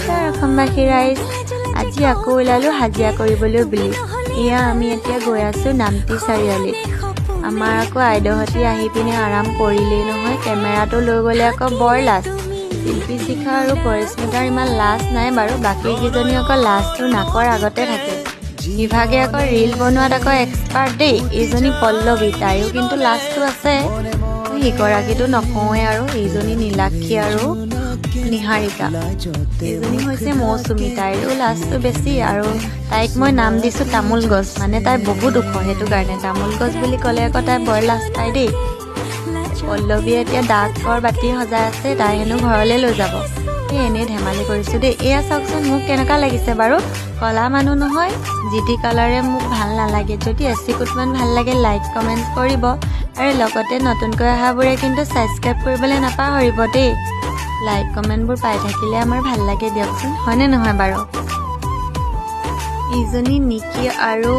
নমস্কাৰ অসমবাসী ৰাইজ আজি আকৌ ওলালো হাজিৰা কৰিবলৈ বুলি এয়া আমি এতিয়া গৈ আছো নামটি চাৰিআলিত আমাৰ আকৌ আইডহতি আহি পিনে আৰাম কৰিলেই নহয় কেমেৰাটো লৈ গ'লে আকৌ বৰ লাজ শিল্পী শিখা আৰু পৰিস্মিতাৰ ইমান লাজ নাই বাৰু বাকী কিজনী আকৌ লাজটো নাকৰ আগতে থাকে বিভাগে আকৌ ৰীল বনোৱাত আকৌ এক্সপাৰ্ট দেই এইজনী পল্লৱী তাইও কিন্তু লাজটো আছে সিগৰাকীটো নকওঁৱে আৰু এইজনী নীলাক্ষী আৰু নিহাৰিকা এইজনী হৈছে মৌচুমী তাইৰো লাজটো বেছি আৰু তাইক মই নাম দিছোঁ তামোল গছ মানে তাই বহুত ওখ সেইটো কাৰণে তামোল গছ বুলি ক'লে আকৌ তাই বৰ লাজ পায় দেই পল্লৱীয়ে এতিয়া ডাকৰ বাতি সজাই আছে তাই হেনো ঘৰলৈ লৈ যাব এনেই ধেমালি কৰিছোঁ দেই এয়া চাওকচোন মোক কেনেকুৱা লাগিছে বাৰু কলা মানুহ নহয় জিটি কালাৰে মোক ভাল নালাগে যদি এচিকুটমান ভাল লাগে লাইক কমেণ্ট কৰিব আৰু লগতে নতুনকৈ অহাবোৰে কিন্তু ছাবস্ক্ৰাইব কৰিবলৈ নাপাহৰিব দেই লাইক কমেণ্টবোৰ পাই থাকিলে আমাৰ ভাল লাগে দিয়কচোন হয়নে নহয় বাৰু ইজনী নিকি আৰু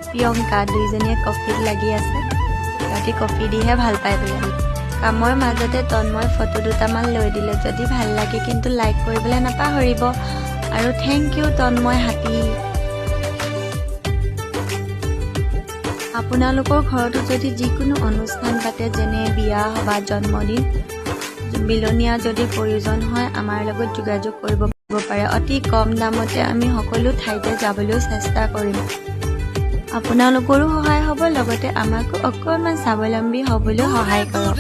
প্ৰিয়ংকা দুইজনীয়ে কফিত লাগি আছে সিহঁতি কফি দিহে ভাল পায় বোলে কামৰ মাজতে তন্ময় ফটো দুটামান লৈ দিলে যদি ভাল লাগে কিন্তু লাইক কৰিবলৈ নাপাহৰিব আৰু থেংক ইউ তন্ময় হাতী আপোনালোকৰ ঘৰতো যদি যিকোনো অনুষ্ঠান পাতে যেনে বিয়া সভা জন্মদিন বিলনীয়া যদি প্ৰয়োজন হয় আমাৰ লগত যোগাযোগ কৰিব পাৰে অতি কম দামতে আমি সকলো ঠাইতে যাবলৈ চেষ্টা কৰিম আপোনালোকৰো সহায় হ'ব লগতে আমাকো অকণমান স্বাৱলম্বী হ'বলৈ সহায় কৰক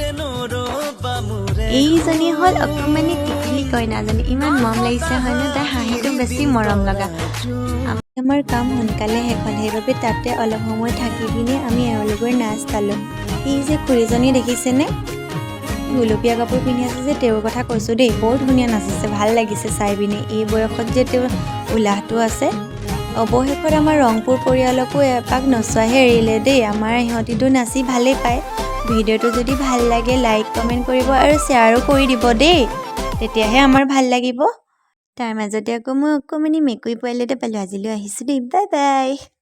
এইজনী হ'ল অকণমানি টিকলি কইনাজনী ইমান মৰম লাগিছে হয়নে তাই হাঁহিটো বেছি মৰম লগা আমাৰ কাম সোনকালে শেষ হ'ল সেইবাবে তাতে অলপ সময় থাকি পিনে আমি এওঁলোকৰ নাচ চালোঁ এই যে খুৰীজনী দেখিছেনে গুলপীয়া কাপোৰ পিন্ধি আছে যে তেওঁৰ কথা কৈছোঁ দেই বৰ ধুনীয়া নাচিছে ভাল লাগিছে চাই পিনে এই বয়সত যে তেওঁৰ উল্লাহটো আছে অৱশেষত আমাৰ ৰংপুৰ পৰিয়ালকো এপাক নচোৱাহে এৰিলে দেই আমাৰ ইহঁতিতো নাচি ভালেই পায় ভিডিঅ'টো যদি ভাল লাগে লাইক কমেণ্ট কৰিব আৰু শ্বেয়াৰো কৰি দিব দেই তেতিয়াহে আমাৰ ভাল লাগিব তাৰ মাজতে আকৌ মই অকণমানি মেকুৰী পোৱালি এটা পালোঁ আজিলৈ আহিছোঁ দেই বাই বাই